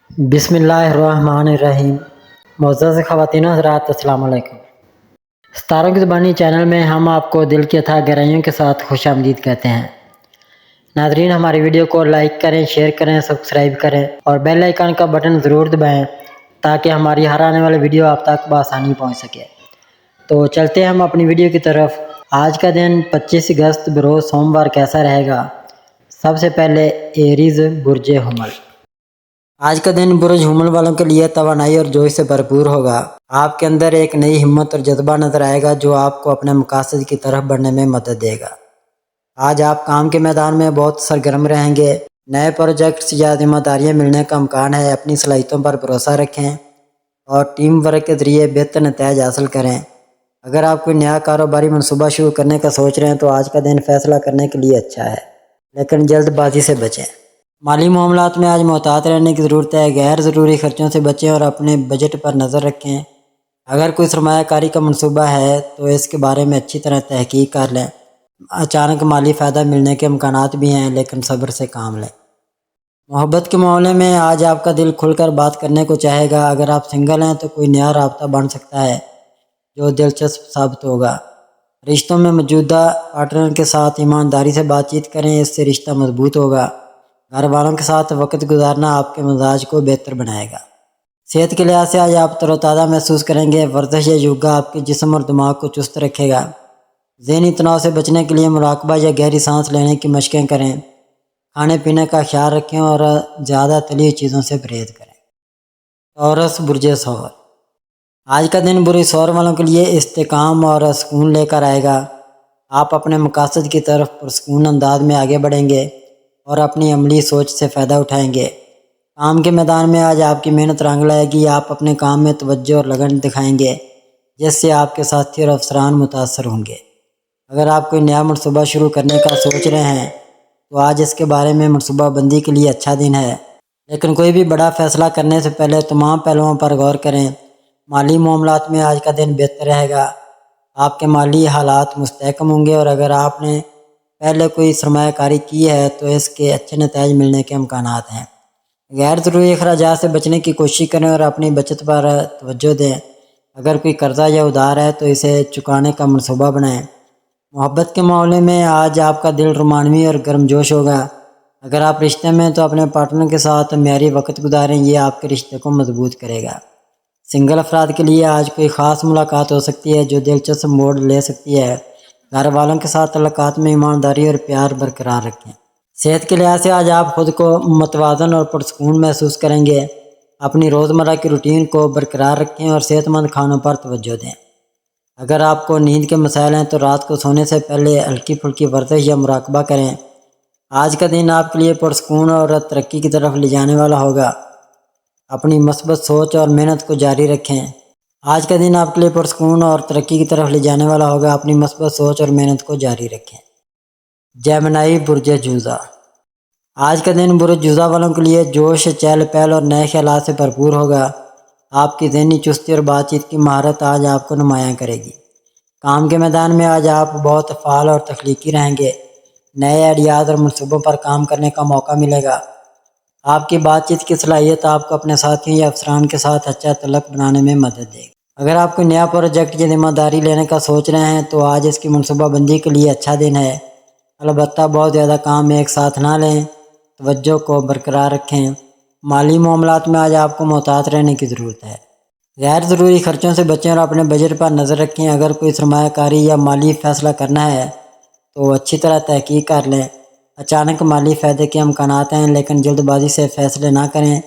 بسم اللہ الرحمن الرحیم۔ معزز خواتین و حضرات، السلام علیکم۔ ستاروں کی زبانی چینل میں ہم آپ کو دل کی اتھاہ گہرائیوں کے ساتھ خوش آمدید کہتے ہیں۔ ناظرین، ہماری ویڈیو کو لائک کریں، شیئر کریں، سبسکرائب کریں اور بیل آئیکن کا بٹن ضرور دبائیں تاکہ ہماری ہر آنے والی ویڈیو آپ تک بآسانی پہنچ سکے۔ تو چلتے ہیں ہم اپنی ویڈیو کی طرف۔ آج کا دن 25 اگست بروز سوموار کیسا رہے گا؟ سب سے پہلے ایریز برج حمل۔ آج کا دن برج حمل والوں کے لیے توانائی اور جوش سے بھرپور ہوگا۔ آپ کے اندر ایک نئی ہمت اور جذبہ نظر آئے گا جو آپ کو اپنے مقاصد کی طرف بڑھنے میں مدد دے گا۔ آج آپ کام کے میدان میں بہت سرگرم رہیں گے۔ نئے پروجیکٹس یا ذمہ داریاں ملنے کا امکان ہے۔ اپنی صلاحیتوں پر بھروسہ رکھیں اور ٹیم ورک کے ذریعے بہتر نتائج حاصل کریں۔ اگر آپ کوئی نیا کاروباری منصوبہ شروع کرنے کا سوچ رہے ہیں تو آج کا دن فیصلہ کرنے کے لیے اچھا ہے، لیکن جلد بازی سے بچیں۔ مالی معاملات میں آج محتاط رہنے کی ضرورت ہے۔ غیر ضروری خرچوں سے بچیں اور اپنے بجٹ پر نظر رکھیں۔ اگر کوئی سرمایہ کاری کا منصوبہ ہے تو اس کے بارے میں اچھی طرح تحقیق کر لیں۔ اچانک مالی فائدہ ملنے کے امکانات بھی ہیں، لیکن صبر سے کام لیں۔ محبت کے معاملے میں آج آپ کا دل کھل کر بات کرنے کو چاہے گا۔ اگر آپ سنگل ہیں تو کوئی نیا رابطہ بن سکتا ہے جو دلچسپ ثابت ہوگا۔ رشتوں میں موجودہ پارٹنر کے ساتھ ایمانداری سے بات چیت کریں، اس سے رشتہ مضبوط ہوگا۔ گھر والوں کے ساتھ وقت گزارنا آپ کے مزاج کو بہتر بنائے گا۔ صحت کے لحاظ سے آج آپ تر و تازہ محسوس کریں گے۔ ورزش یا یوگا آپ کے جسم اور دماغ کو چست رکھے گا۔ ذہنی تناؤ سے بچنے کے لیے مراقبہ یا گہری سانس لینے کی مشقیں کریں۔ کھانے پینے کا خیال رکھیں اور زیادہ تلی چیزوں سے پرہیز کریں۔ ٹورس برج ثور۔ آج کا دن برج ثور والوں کے لیے استحکام اور سکون لے کر آئے گا۔ آپ اپنے مقاصد کی طرف پرسکون انداز میں آگے بڑھیں گے اور اپنی عملی سوچ سے فائدہ اٹھائیں گے۔ کام کے میدان میں آج آپ کی محنت رنگ لائے گی۔ آپ اپنے کام میں توجہ اور لگن دکھائیں گے جس سے آپ کے ساتھی اور افسران متاثر ہوں گے۔ اگر آپ کوئی نیا منصوبہ شروع کرنے کا سوچ رہے ہیں تو آج اس کے بارے میں منصوبہ بندی کے لیے اچھا دن ہے، لیکن کوئی بھی بڑا فیصلہ کرنے سے پہلے تمام پہلوؤں پر غور کریں۔ مالی معاملات میں آج کا دن بہتر رہے گا۔ آپ کے مالی حالات مستحکم ہوں گے اور اگر آپ نے پہلے کوئی سرمایہ کاری کی ہے تو اس کے اچھے نتائج ملنے کے امکانات ہیں۔ غیر ضروری اخراجات سے بچنے کی کوشش کریں اور اپنی بچت پر توجہ دیں۔ اگر کوئی قرضہ یا ادھار ہے تو اسے چکانے کا منصوبہ بنائیں۔ محبت کے معاملے میں آج آپ کا دل رومانوی اور گرمجوش ہوگا۔ اگر آپ رشتے میں تو اپنے پارٹنر کے ساتھ معیاری وقت گزاریں، یہ آپ کے رشتے کو مضبوط کرے گا۔ سنگل افراد کے لیے آج کوئی خاص ملاقات ہو سکتی ہے جو دلچسپ موڑ لے سکتی ہے۔ گھر والوں کے ساتھ تعلقات میں ایمانداری اور پیار برقرار رکھیں۔ صحت کے لحاظ سے آج آپ خود کو متوازن اور پرسکون محسوس کریں گے۔ اپنی روزمرہ کی روٹین کو برقرار رکھیں اور صحت مند کھانوں پر توجہ دیں۔ اگر آپ کو نیند کے مسائل ہیں تو رات کو سونے سے پہلے ہلکی پھلکی ورزش یا مراقبہ کریں۔ آج کا دن آپ کے لیے پرسکون اور ترقی کی طرف لے جانے والا ہوگا۔ اپنی مثبت سوچ اور محنت کو جاری رکھیں۔ آج کا دن آپ کے لیے پرسکون اور ترقی کی طرف لے جانے والا ہوگا۔ اپنی مثبت سوچ اور محنت کو جاری رکھیں۔ جیمنائی برج جوزا۔ آج کا دن برج جوزا والوں کے لیے جوش، چہل پہل اور نئے خیالات سے بھرپور ہوگا۔ آپ کی ذہنی چستی اور بات چیت کی مہارت آج آپ کو نمایاں کرے گی۔ کام کے میدان میں آج آپ بہت فعال اور تخلیقی رہیں گے۔ نئے آئیڈیاز اور منصوبوں پر کام کرنے کا موقع ملے گا۔ آپ کی بات چیت کی صلاحیت آپ کو اپنے ساتھیوں یا افسران کے ساتھ اچھا تعلق بنانے میں مدد دے گی۔ اگر آپ کوئی نیا پروجیکٹ یا ذمہ داری لینے کا سوچ رہے ہیں تو آج اس کی منصوبہ بندی کے لیے اچھا دن ہے۔ البتہ بہت زیادہ کام ایک ساتھ نہ لیں۔ توجہ کو برقرار رکھیں۔ مالی معاملات میں آج آپ کو محتاط رہنے کی ضرورت ہے۔ غیر ضروری خرچوں سے بچیں اور اپنے بجٹ پر نظر رکھیں۔ اگر کوئی سرمایہ کاری یا مالی فیصلہ کرنا ہے تو اچھی طرح تحقیق کر لیں۔ اچانک مالی فائدے کے امکانات ہیں، لیکن جلد بازی سے فیصلے نہ کریں۔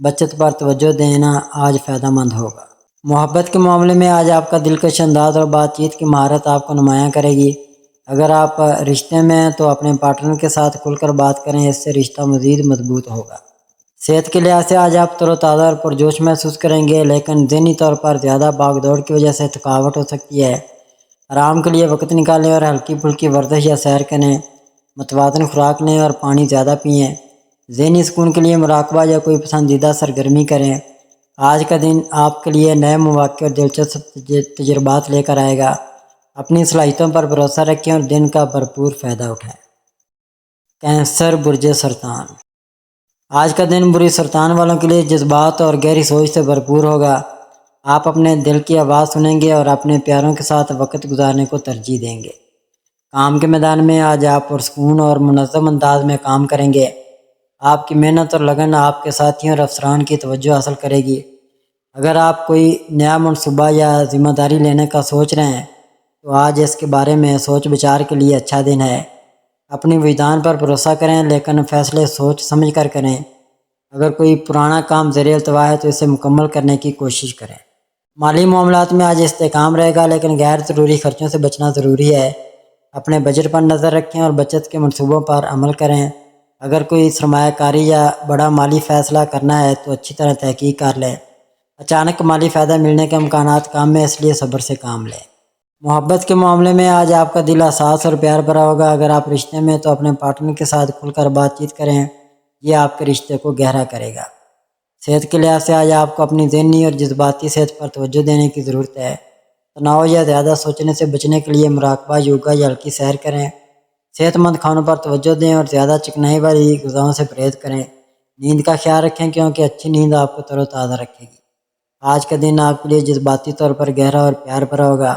بچت پر توجہ دینا آج فائدہ مند ہوگا۔ محبت کے معاملے میں آج آپ کا دلکش انداز اور بات چیت کی مہارت آپ کو نمایاں کرے گی۔ اگر آپ رشتے میں ہیں تو اپنے پارٹنر کے ساتھ کھل کر بات کریں، اس سے رشتہ مزید مضبوط ہوگا۔ صحت کے لحاظ سے آج آپ تر و تازہ اور پرجوش محسوس کریں گے، لیکن ذہنی طور پر زیادہ بھاگ دوڑ کی وجہ سے تھکاوٹ ہو سکتی ہے۔ آرام کے لیے وقت نکالیں اور ہلکی پھلکی ورزش یا سیر کریں۔ متوازن خوراک لیں اور پانی زیادہ پئیں۔ ذہنی سکون کے لیے مراقبہ یا کوئی پسندیدہ سرگرمی کریں۔ آج کا دن آپ کے لیے نئے مواقع اور دلچسپ تجربات لے کر آئے گا۔ اپنی صلاحیتوں پر بھروسہ رکھیں اور دن کا بھرپور فائدہ اٹھائیں۔ کینسر برج سرطان۔ آج کا دن بری سرطان والوں کے لیے جذبات اور گہری سوچ سے بھرپور ہوگا۔ آپ اپنے دل کی آواز سنیں گے اور اپنے پیاروں کے ساتھ وقت گزارنے کو ترجیح دیں گے۔ کام کے میدان میں آج آپ پرسکون اور منظم انداز میں کام کریں گے۔ آپ کی محنت اور لگن آپ کے ساتھیوں اور افسران کی توجہ حاصل کرے گی۔ اگر آپ کوئی نیا منصوبہ یا ذمہ داری لینے کا سوچ رہے ہیں تو آج اس کے بارے میں سوچ بچار کے لیے اچھا دن ہے۔ اپنی وجدان پر بھروسہ کریں لیکن فیصلے سوچ سمجھ کر کریں۔ اگر کوئی پرانا کام زیر التوا ہے تو اسے مکمل کرنے کی کوشش کریں۔ مالی معاملات میں آج استحکام رہے گا لیکن غیر ضروری خرچوں سے بچنا ضروری ہے۔ اپنے بجٹ پر نظر رکھیں اور بچت کے منصوبوں پر عمل کریں۔ اگر کوئی سرمایہ کاری یا بڑا مالی فیصلہ کرنا ہے تو اچھی طرح تحقیق کر لیں۔ اچانک مالی فائدہ ملنے کے امکانات کم ہیں، اس لیے صبر سے کام لیں۔ محبت کے معاملے میں آج آپ کا دل حساس اور پیار بھرا ہوگا۔ اگر آپ رشتے میں تو اپنے پارٹنر کے ساتھ کھل کر بات چیت کریں، یہ آپ کے رشتے کو گہرا کرے گا۔ صحت کے لحاظ سے آج آپ کو اپنی ذہنی اور جذباتی صحت پر توجہ دینے کی ضرورت ہے۔ تناؤ یا زیادہ سوچنے سے بچنے کے لیے مراقبہ، یوگا یا ہلکی سیر کریں۔ صحت مند کھانوں پر توجہ دیں اور زیادہ چکنائی والی غذاؤں سے پرہیز کریں۔ نیند کا خیال رکھیں کیونکہ اچھی نیند آپ کو تر و تازہ رکھے گی۔ آج کا دن آپ کے لیے جذباتی طور پر گہرا اور پیار بھرا ہوگا۔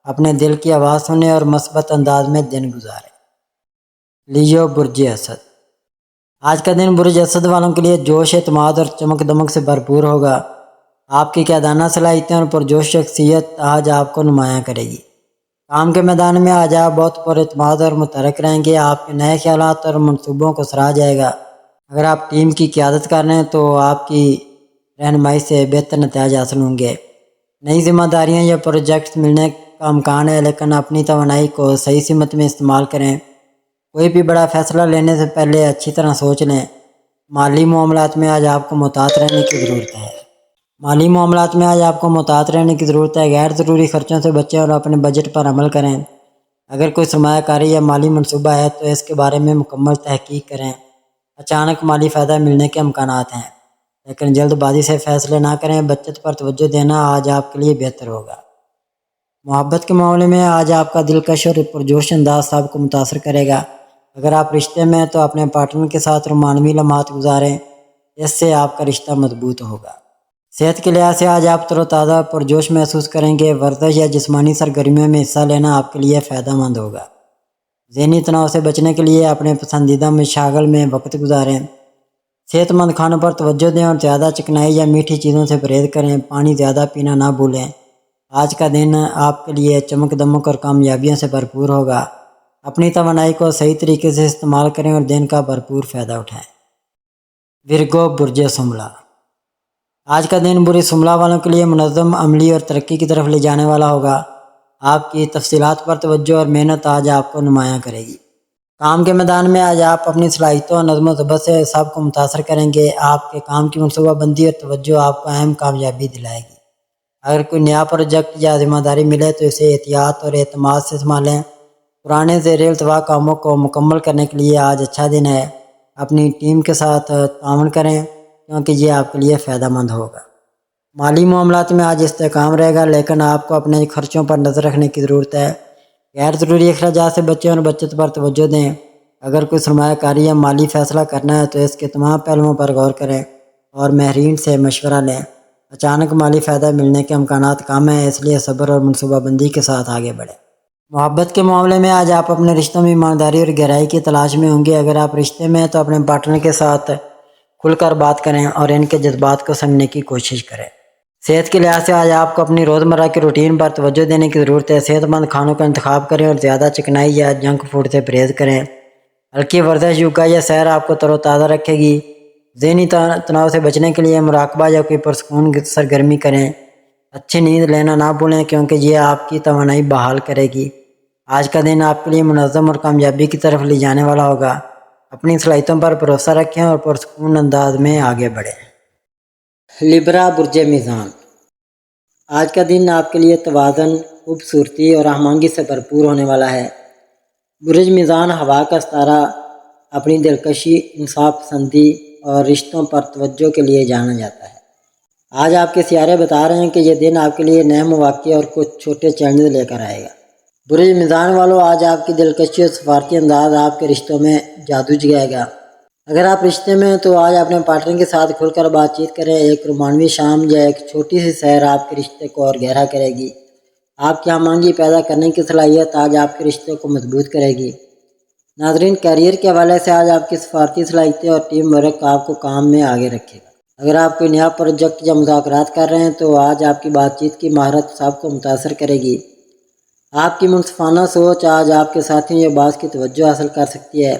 اپنے دل کی آواز سنیں اور مثبت انداز میں دن گزاریں۔ لیو برج اسد۔ آج کا دن برج اسد والوں کے لیے جوش، اعتماد اور چمک دمک سے بھرپور ہوگا۔ آپ کی قیادانہ صلاحیتیں اور پرجوش شخصیت آج آپ کو نمایاں کرے گی۔ کام کے میدان میں آج آپ بہت پر اعتماد اور متحرک رہیں گے۔ آپ کے نئے خیالات اور منصوبوں کو سراہا جائے گا۔ اگر آپ ٹیم کی قیادت کر رہے ہیں تو آپ کی رہنمائی سے بہتر نتائج حاصل ہوں گے۔ نئی ذمہ داریاں یا پروجیکٹس ملنے کا امکان ہے لیکن اپنی توانائی کو صحیح سمت میں استعمال کریں۔ کوئی بھی بڑا فیصلہ لینے سے پہلے اچھی طرح سوچ لیں۔ مالی معاملات میں آج آپ کو محتاط رہنے کی ضرورت ہے۔ غیر ضروری خرچوں سے بچیں اور اپنے بجٹ پر عمل کریں۔ اگر کوئی سرمایہ کاری یا مالی منصوبہ ہے تو اس کے بارے میں مکمل تحقیق کریں۔ اچانک مالی فائدہ ملنے کے امکانات ہیں لیکن جلد بازی سے فیصلے نہ کریں۔ بچت پر توجہ دینا آج آپ کے لیے بہتر ہوگا۔ محبت کے معاملے میں آج آپ کا دلکش اور پرجوش انداز سب کو متاثر کرے گا۔ اگر آپ رشتے میں ہیں تو اپنے پارٹنر کے ساتھ رومانوی لمحات گزاریں، اس سے آپ کا رشتہ مضبوط ہوگا۔ صحت کے لحاظ سے آج آپ تر و تازہ پرجوش محسوس کریں گے۔ ورزش یا جسمانی سرگرمیوں میں حصہ لینا آپ کے لیے فائدہ مند ہوگا۔ ذہنی تناؤ سے بچنے کے لیے اپنے پسندیدہ مشاغل میں وقت گزاریں۔ صحت مند کھانوں پر توجہ دیں اور زیادہ چکنائی یا میٹھی چیزوں سے پرہیز کریں۔ پانی زیادہ پینا نہ بھولیں۔ آج کا دن آپ کے لیے چمک دمک اور کامیابیوں سے بھرپور ہوگا۔ اپنی توانائی کو صحیح طریقے سے استعمال کریں اور دن کا بھرپور فائدہ اٹھائیں۔ ورگو برج شملہ۔ آج کا دن برج شملہ والوں کے لیے منظم، عملی اور ترقی کی طرف لے جانے والا ہوگا۔ آپ کی تفصیلات پر توجہ اور محنت آج آپ کو نمایاں کرے گی۔ کام کے میدان میں آج آپ اپنی صلاحیتوں اور نظم و ضبط سے سب کو متاثر کریں گے۔ آپ کے کام کی منصوبہ بندی اور توجہ آپ کو اہم کامیابی دلائے گی۔ اگر کوئی نیا پروجیکٹ یا ذمہ داری ملے تو اسے احتیاط اور اعتماد سے سنبھالیں۔ پرانے زیر التوا کاموں کو مکمل کرنے کے لیے آج اچھا دن ہے۔ اپنی ٹیم کے ساتھ تعاون کریں کیونکہ یہ آپ کے لیے فائدہ مند ہوگا۔ مالی معاملات میں آج استحکام رہے گا لیکن آپ کو اپنے خرچوں پر نظر رکھنے کی ضرورت ہے۔ غیر ضروری اخراجات سے بچیں اور بچت پر توجہ دیں۔ اگر کوئی سرمایہ کاری یا مالی فیصلہ کرنا ہے تو اس کے تمام پہلوؤں پر غور کریں اور ماہرین سے مشورہ لیں۔ اچانک مالی فائدہ ملنے کے امکانات کم ہیں، اس لیے صبر اور منصوبہ بندی کے ساتھ آگے بڑھیں۔ محبت کے معاملے میں آج آپ اپنے رشتوں میں ایمانداری اور گہرائی کی تلاش میں ہوں گے۔ اگر آپ رشتے میں ہیں تو اپنے پارٹنر کے ساتھ کھل کر بات کریں اور ان کے جذبات کو سمجھنے کی کوشش کریں۔ صحت کے لحاظ سے آج آپ کو اپنی روزمرہ کی روٹین پر توجہ دینے کی ضرورت ہے۔ صحت مند کھانوں کا انتخاب کریں اور زیادہ چکنائی یا جنک فوڈ سے پرہیز کریں۔ ہلکی ورزش، یوگا یا سیر آپ کو تر و تازہ رکھے گی۔ ذہنی تناؤ سے بچنے کے لیے مراقبہ یا کوئی پرسکون سرگرمی کریں۔ اچھی نیند لینا نہ بھولیں کیونکہ یہ آپ کی توانائی بحال کرے گی۔ آج کا دن آپ کے لیے منظم اور کامیابی کی طرف لے جانے والا ہوگا۔ اپنی صلاحیتوں پر بھروسہ رکھیں اور پرسکون انداز میں آگے بڑھیں۔ لیبرا برج میزان۔ آج کا دن آپ کے لیے توازن، خوبصورتی اور ہم آہنگی سے بھرپور ہونے والا ہے۔ برج میزان ہوا کا ستارہ اپنی دلکشی، انصاف پسندی اور رشتوں پر توجہ کے لیے جانا جاتا ہے۔ آج آپ کے سیارے بتا رہے ہیں کہ یہ دن آپ کے لیے نئے مواقع اور کچھ چھوٹے چیلنج لے کر آئے گا۔ برج میزان والوں، آج آپ کی دلکشی اور سفارتی انداز آپ کے رشتوں میں جادو جگائے گا۔ اگر آپ رشتے میں ہیں تو آج اپنے پارٹنر کے ساتھ کھل کر بات چیت کریں. ایک رومانوی شام یا ایک چھوٹی سی سیر آپ کے رشتے کو اور گہرا کرے گی. آپ کی ہم آہنگی پیدا کرنے کی صلاحیت آج آپ کے رشتے کو مضبوط کرے گی. ناظرین، کیریئر کے حوالے سے آج آپ کی سفارتی صلاحیتیں اور ٹیم ورک آپ کو کام میں آگے رکھے گا. اگر آپ کوئی نیا پروجیکٹ یا مذاکرات کر رہے ہیں تو آج آپ کی بات چیت کی مہارت سب کو متاثر کرے گی. آپ کی منصفانہ سوچ آج آپ کے ساتھیوں یا باز کی توجہ حاصل کر سکتی ہے.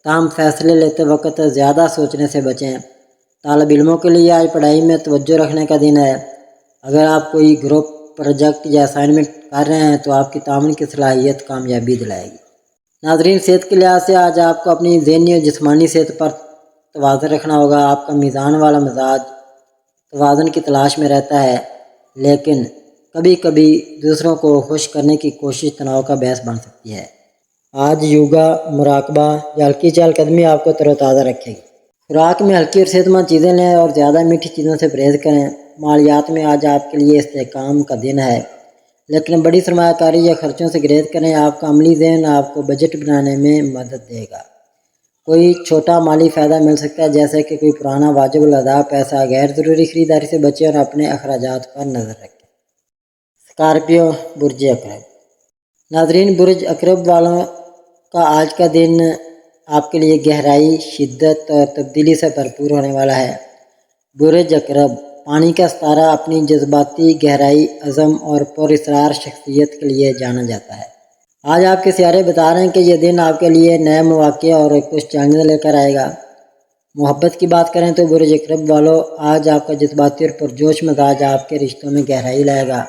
تاہم فیصلے لیتے وقت زیادہ سوچنے سے بچیں. طالب علموں کے لیے آج پڑھائی میں توجہ رکھنے کا دن ہے. اگر آپ کوئی گروپ پروجیکٹ یا اسائنمنٹ کر رہے ہیں تو آپ کی تعاون کی صلاحیت کامیابی دلائے گی. ناظرین، صحت کے لحاظ سے آج آپ کو اپنی ذہنی اور جسمانی صحت پر توازن رکھنا ہوگا. آپ کا میزان والا مزاج توازن کی تلاش میں رہتا ہے، لیکن کبھی کبھی دوسروں کو خوش کرنے کی کوشش تناؤ کا باعث بن سکتی ہے. آج یوگا، مراقبہ یا ہلکی چہل قدمی آپ کو تر و تازہ رکھے گی. خوراک میں ہلکی اور صحت مند چیزیں لیں اور زیادہ میٹھی چیزوں سے پرہیز کریں. مالیات میں آج آپ کے لیے استحکام کا دن ہے، لیکن بڑی سرمایہ کاری یا خرچوں سے گریز کریں. آپ کا عملی ذہن آپ کو بجٹ بنانے میں مدد دے گا. کوئی چھوٹا مالی فائدہ مل سکتا ہے، جیسے کہ کوئی پرانا واجب الادا پیسہ. غیر ضروری خریداری سے بچیں اور اپنے اخراجات پر نظر رکھیں. اسکارپیو، برج اکرب. ناظرین، برج اکرب والوں کا آج کا دن آپ کے لیے گہرائی، شدت اور تبدیلی سے بھرپور ہونے والا ہے. برج اکرب پانی کا ستارہ اپنی جذباتی گہرائی، عزم اور پراصرار شخصیت کے لیے جانا جاتا ہے. آج آپ کے سیارے بتا رہے ہیں کہ یہ دن آپ کے لیے نئے مواقع اور کچھ چیلنج لے کر آئے گا. محبت کی بات کریں تو برج اکرب والوں، آج آپ کا جذباتی اور پرجوش مزاج آپ کے رشتوں میں گہرائی لائے گا.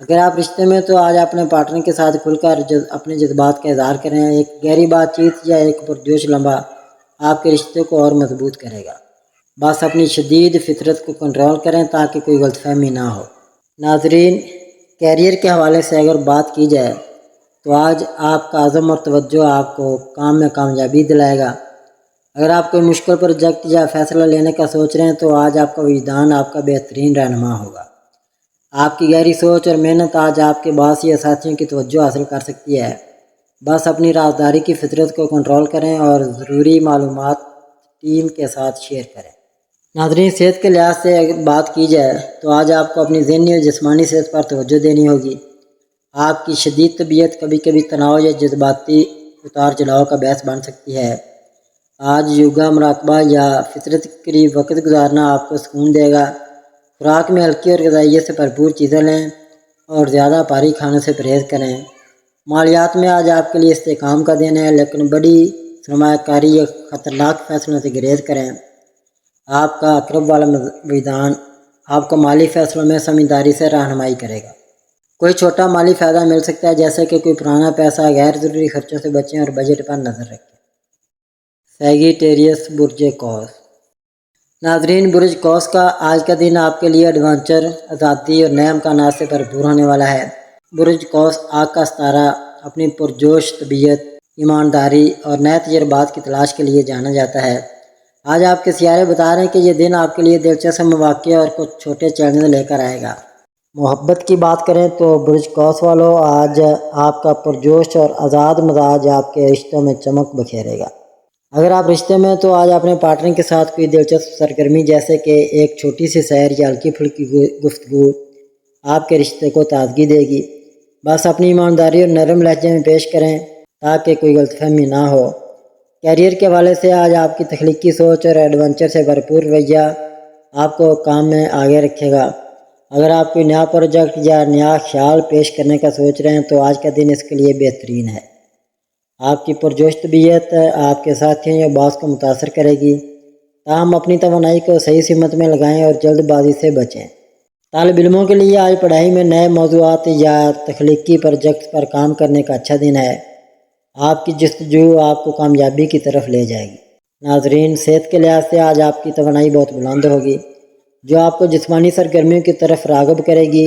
اگر آپ رشتے میں تو آج اپنے پارٹنر کے ساتھ کھل کر اپنے جذبات کا اظہار کریں. ایک گہری بات چیت یا ایک پرجوش لمحہ آپ کے رشتے کو اور مضبوط کرے گا. بس اپنی شدید فطرت کو کنٹرول کریں تاکہ کوئی غلط فہمی نہ ہو. ناظرین، کیریئر کے حوالے سے اگر بات کی جائے تو آج آپ کا عزم اور توجہ آپ کو کام میں کامیابی دلائے گا. اگر آپ کوئی مشکل پروجیکٹ یا فیصلہ لینے کا سوچ رہے ہیں تو آج آپ کا وجدان آپ کا بہترین رہنما ہوگا. آپ کی گہری سوچ اور محنت آج آپ کے باس یا ساتھیوں کی توجہ حاصل کر سکتی ہے. بس اپنی رازداری کی فطرت کو کنٹرول کریں اور ضروری معلومات ٹیم کے ساتھ شیئر کریں. ناظرین، صحت کے لحاظ سے اگر بات کی جائے تو آج آپ کو اپنی ذہنی اور جسمانی صحت پر توجہ دینی ہوگی. آپ کی شدید طبیعت کبھی کبھی تناؤ یا جذباتی اتار چڑھاؤ کا باعث بن سکتی ہے. آج یوگا، مراقبہ یا فطرت کے قریب وقت گزارنا آپ کو سکون دے گا. خوراک میں ہلکی اور غذائیت سے بھرپور چیزیں لیں اور زیادہ بھاری کھانے سے پرہیز کریں. مالیات میں آج آپ کے لیے استحکام کا دن ہے، لیکن بڑی سرمایہ کاری یا خطرناک فیصلوں سے گریز کریں. آپ کا اکرب والا وجدان آپ کو مالی فیصلوں میں سمجھداری سے رہنمائی کرے گا. کوئی چھوٹا مالی فائدہ مل سکتا ہے، جیسے کہ کوئی پرانا پیسہ. غیر ضروری خرچوں سے بچیں اور بجٹ پر نظر رکھیں. سیگیٹیریس، برج قوس. ناظرین، برج قوس کا آج کا دن آپ کے لیے ایڈونچر، آزادی اور نئے امکانات سے بھرپور ہونے والا ہے. برج قوس آگ کا ستارہ اپنی پرجوش طبیعت، ایمانداری اور نئے تجربات کی تلاش کے لیے جانا جاتا ہے. آج آپ کے سیارے بتا رہے ہیں کہ یہ دن آپ کے لیے دلچسپ مواقع اور کچھ چھوٹے چیلنج لے کر آئے گا. محبت کی بات کریں تو برج قوس والوں، آج آپ کا پرجوش اور آزاد مزاج آپ کے رشتوں میں چمک بکھیرے گا. اگر آپ رشتے میں تو آج اپنے پارٹنر کے ساتھ کوئی دلچسپ سرگرمی، جیسے کہ ایک چھوٹی سی سیر یا ہلکی پھلکی گفتگو آپ کے رشتے کو تازگی دے گی. بس اپنی ایمانداری اور نرم لہجے میں پیش کریں تاکہ کوئی غلط فہمی نہ ہو. کیریئر کے حوالے سے آج آپ کی تخلیقی سوچ اور ایڈونچر سے بھرپور رویہ آپ کو کام میں آگے رکھے گا. اگر آپ کوئی نیا پروجیکٹ یا نیا خیال پیش کرنے کا سوچ رہے ہیں تو آج کا دن اس کے لیے بہترین ہے. آپ کی پرجوش طبیعت آپ کے ساتھیوں یا باس کو متاثر کرے گی. تاہم اپنی توانائی کو صحیح سمت میں لگائیں اور جلد بازی سے بچیں. طالب علموں کے لیے آج پڑھائی میں نئے موضوعات یا تخلیقی پروجیکٹ پر کام کرنے کا اچھا دن ہے. آپ کی جستجو آپ کو کامیابی کی طرف لے جائے گی. ناظرین، صحت کے لحاظ سے آج آپ کی توانائی بہت بلند ہوگی، جو آپ کو جسمانی سرگرمیوں کی طرف راغب کرے گی.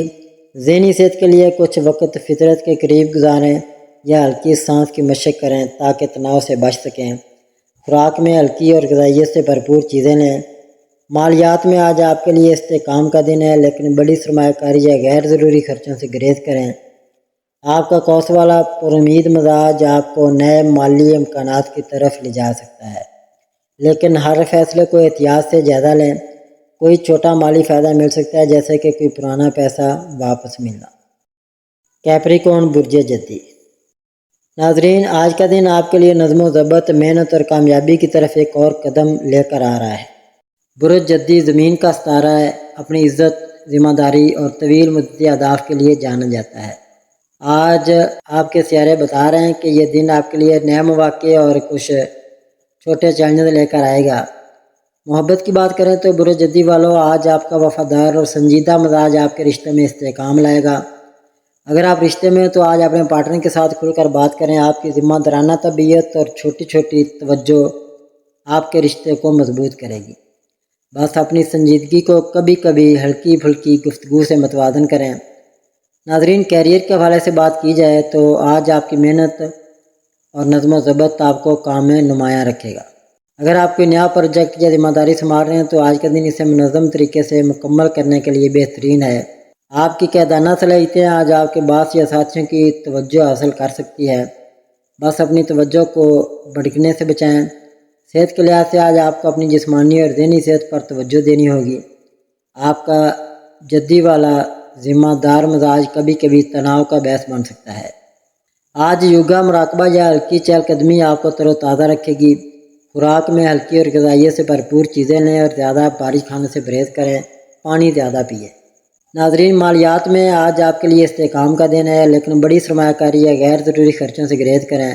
ذہنی صحت کے لیے کچھ وقت فطرت کے قریب گزاریں یا ہلکی سانس کی مشق کریں تاکہ تناؤ سے بچ سکیں. خوراک میں ہلکی اور غذائیت سے بھرپور چیزیں لیں. مالیات میں آج آپ کے لیے استحکام کا دن ہے، لیکن بڑی سرمایہ کاری یا غیر ضروری خرچوں سے گریز کریں. آپ کا قوس والا پر امید مزاج آپ کو نئے مالی امکانات کی طرف لے جا سکتا ہے، لیکن ہر فیصلے کو احتیاط سے جائزہ لیں، کوئی چھوٹا مالی فائدہ مل سکتا ہے جیسے کہ کوئی پرانا پیسہ واپس ملنا۔ کیپریکون برج جدی۔ ناظرین، آج کا دن آپ کے لیے نظم و ضبط، محنت اور کامیابی کی طرف ایک اور قدم لے کر آ رہا ہے۔ برج جدی زمین کا ستارہ ہے، اپنی عزت، ذمہ داری اور طویل مدتی اہداف کے لیے جانا جاتا ہے۔ آج آپ کے سیارے بتا رہے ہیں کہ یہ دن آپ کے لیے نئے مواقع اور کچھ چھوٹے چیلنج لے کر آئے گا۔ محبت کی بات کریں تو برج جدی والوں، آج آپ کا وفادار اور سنجیدہ مزاج آپ کے رشتے میں استحکام لائے گا۔ اگر آپ رشتے میں ہیں تو آج اپنے پارٹنر کے ساتھ کھل کر بات کریں۔ آپ کی ذمہ دارانہ طبیعت اور چھوٹی چھوٹی توجہ آپ کے رشتے کو مضبوط کرے گی۔ بس اپنی سنجیدگی کو کبھی کبھی ہلکی پھلکی گفتگو سے متوازن کریں۔ ناظرین، کیریئر کے حوالے سے بات کی جائے تو آج آپ کی محنت اور نظم و ضبط آپ کو کام میں نمایاں رکھے گا۔ اگر آپ کوئی نیا پروجیکٹ یا ذمہ داری سنبھال رہے ہیں تو آج کا دن اسے منظم طریقے سے مکمل کرنے کے لیے بہترین ہے۔ آپ کی قیادانہ صلاحیتیں آج آپ کے باس یا ساتھیوں کی توجہ حاصل کر سکتی ہے۔ بس اپنی توجہ کو بھٹکنے سے بچائیں۔ صحت کے لحاظ سے آج آپ کو اپنی جسمانی اور ذہنی صحت پر توجہ دینی ہوگی۔ آپ کا جدی والا ذمہ دار مزاج کبھی کبھی تناؤ کا باعث بن سکتا ہے۔ آج یوگا، مراقبہ یا ہلکی چہل قدمی آپ کو تر و تازہ رکھے گی۔ خوراک میں ہلکی اور غذائیت سے بھرپور چیزیں لیں اور زیادہ بارش کھانے سے پرہیز کریں، پانی زیادہ پئیں۔ ناظرین، مالیات میں آج آپ کے لیے استحکام کا دن ہے، لیکن بڑی سرمایہ کاری یا غیر ضروری خرچوں سے گریز کریں۔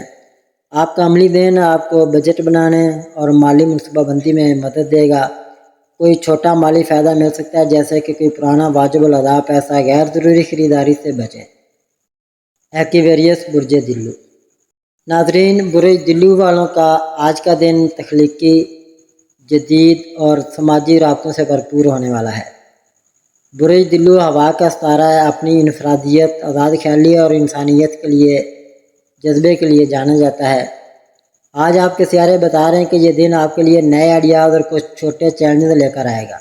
آپ کا عملی دن آپ کو بجٹ بنانے اور مالی منصوبہ بندی میں مدد دے گا۔ کوئی چھوٹا مالی فائدہ مل سکتا ہے جیسے کہ کوئی پرانا واجب الادا پیسہ۔ غیر ضروری خریداری سے بچیں۔ ایکویریس برج دلو۔ ناظرین، برج دلو والوں کا آج کا دن تخلیقی، جدید اور سماجی رابطوں سے بھرپور ہونے والا ہے۔ برج دلو ہوا کا ستارہ ہے، اپنی انفرادیت، آزاد خیالی اور انسانیت کے لیے جذبے کے لیے جانا جاتا ہے۔ آج آپ کے سیارے بتا رہے ہیں کہ یہ دن آپ کے لیے نئے آئیڈیاز اور کچھ چھوٹے چیلنجز لے کر آئے گا۔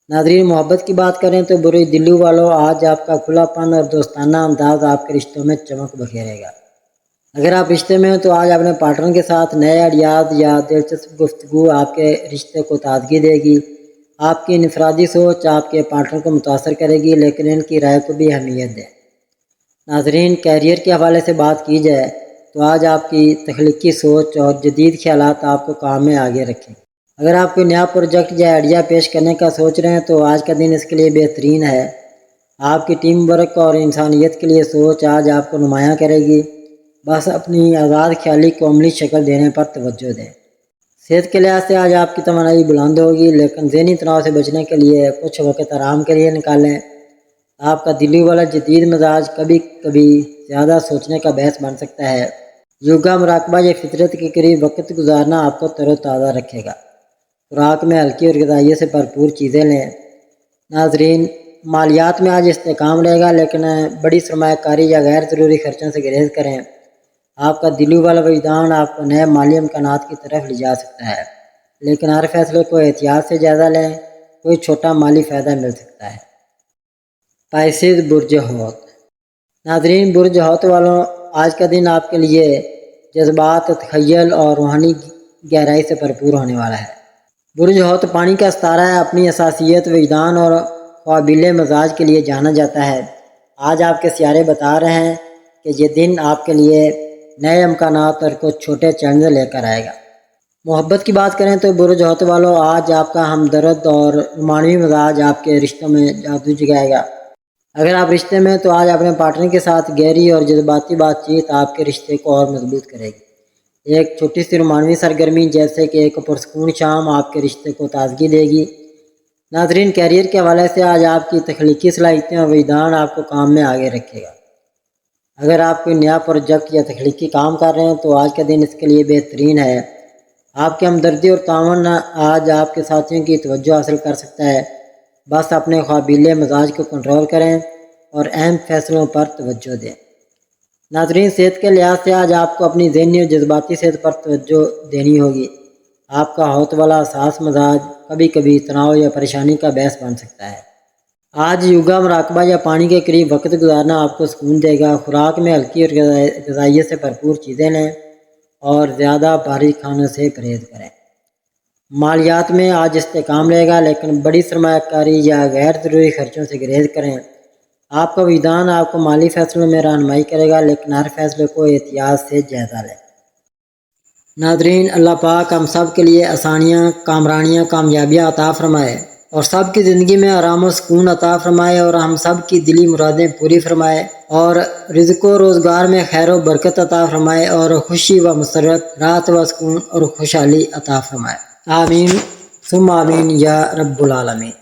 ناظرین، محبت کی بات کریں تو برج دلو والوں، آج آپ کا کھلا پن اور دوستانہ انداز آپ کے رشتوں میں چمک بکھیرے گا۔ اگر آپ رشتے میں ہیں تو آج اپنے پارٹنر کے ساتھ نئے آئیڈیاز یا دلچسپ گفتگو آپ کے رشتے کو تازگی دے گی۔ آپ کی انفرادی سوچ آپ کے پارٹنر کو متاثر کرے گی، لیکن ان کی رائے کو بھی اہمیت دیں۔ ناظرین، کیریئر کے حوالے سے بات کی جائے تو آج آپ کی تخلیقی سوچ اور جدید خیالات آپ کو کام میں آگے رکھیں۔ اگر آپ کوئی نیا پروجیکٹ یا آئیڈیا پیش کرنے کا سوچ رہے ہیں تو آج کا دن اس کے لیے بہترین ہے۔ آپ کی ٹیم ورک اور انسانیت کے لیے سوچ آج آپ کو نمایاں کرے گی۔ بس اپنی آزاد خیالی کو عملی شکل دینے پر توجہ دیں۔ صحت کے لحاظ سے آج آپ کی توانائی بلند ہوگی، لیکن ذہنی تناؤ سے بچنے کے لیے کچھ وقت آرام کے لیے نکالیں۔ آپ کا دلی والا جدید مزاج کبھی کبھی زیادہ سوچنے کا باعث بن سکتا ہے۔ یوگا، مراقبہ یا فطرت کے قریب وقت گزارنا آپ کو تر و تازہ رکھے گا۔ خوراک میں ہلکی اور غذائیت سے بھرپور چیزیں لیں۔ ناظرین، مالیات میں آج استحکام رہے گا، لیکن بڑی سرمایہ کاری یا غیر ضروری خرچوں سے گریز کریں۔ آپ کا دلی والا وجدان آپ کو نئے مالی امکانات کی طرف لے جا سکتا ہے، لیکن ہر فیصلے کو احتیاط سے جائزہ لیں، کوئی چھوٹا مالی فائدہ مل سکتا ہے۔ پائسیز برج حوت۔ ناظرین، برج حوت والوں، آج کا دن آپ کے لیے جذبات، تخیل اور روحانی گہرائی سے بھرپور ہونے والا ہے۔ برج حوت پانی کا ستارہ ہے، اپنی حساسیت، وجدان اور قابل مزاج کے لیے جانا جاتا ہے۔ آج آپ کے سیارے بتا رہے ہیں کہ یہ دن آپ کے لیے نئے امکانات اور کچھ چھوٹے چیلنج لے کر آئے گا۔ محبت کی بات کریں تو برج حوت والوں، آج آپ کا ہمدرد اور رومانوی مزاج آپ کے رشتوں میں جادو جگائے گا۔ اگر آپ رشتے میں تو آج اپنے پارٹنر کے ساتھ گہری اور جذباتی بات چیت آپ کے رشتے کو اور مضبوط کرے گی۔ ایک چھوٹی سی رومانوی سرگرمی جیسے کہ ایک پرسکون شام آپ کے رشتے کو تازگی دے گی۔ ناظرین، کیریئر کے حوالے سے آج آپ کی تخلیقی صلاحیتیں اور وجدان آپ کو کام میں آگے رکھے گا۔ اگر آپ کوئی نیا پروجیکٹ یا تخلیقی کام کر رہے ہیں تو آج کا دن اس کے لیے بہترین ہے۔ آپ کی ہمدردی اور تعاون آج آپ کے ساتھیوں کی توجہ حاصل کر سکتا ہے۔ بس اپنے قابل مزاج کو کنٹرول کریں اور اہم فیصلوں پر توجہ دیں۔ ناظرین، صحت کے لحاظ سے آج آپ کو اپنی ذہنی اور جذباتی صحت پر توجہ دینی ہوگی۔ آپ کا حوت والا حساس مزاج کبھی کبھی تناؤ یا پریشانی کا باعث بن سکتا ہے۔ آج یوگا، مراقبہ یا پانی کے قریب وقت گزارنا آپ کو سکون دے گا۔ خوراک میں ہلکی اور غذائیت سے بھرپور چیزیں لیں اور زیادہ باریک کھانے سے پرہیز کریں۔ مالیات میں آج استحکام رہے گا، لیکن بڑی سرمایہ کاری یا غیر ضروری خرچوں سے گریز کریں۔ آپ کا وجدان آپ کو مالی فیصلوں میں رہنمائی کرے گا، لیکن ہر فیصلے کو احتیاط سے جائزہ لیں۔ ناظرین، اللہ پاک ہم سب کے لیے آسانیاں، کامرانیاں، کامیابیاں عطا فرمائے اور سب کی زندگی میں آرام و سکون عطا فرمائے اور ہم سب کی دلی مرادیں پوری فرمائے اور رزق و روزگار میں خیر و برکت عطا فرمائے اور خوشی و مسرت، راحت و سکون اور خوشحالی عطا فرمائے۔ آمین ثم آمین یا رب العالمین۔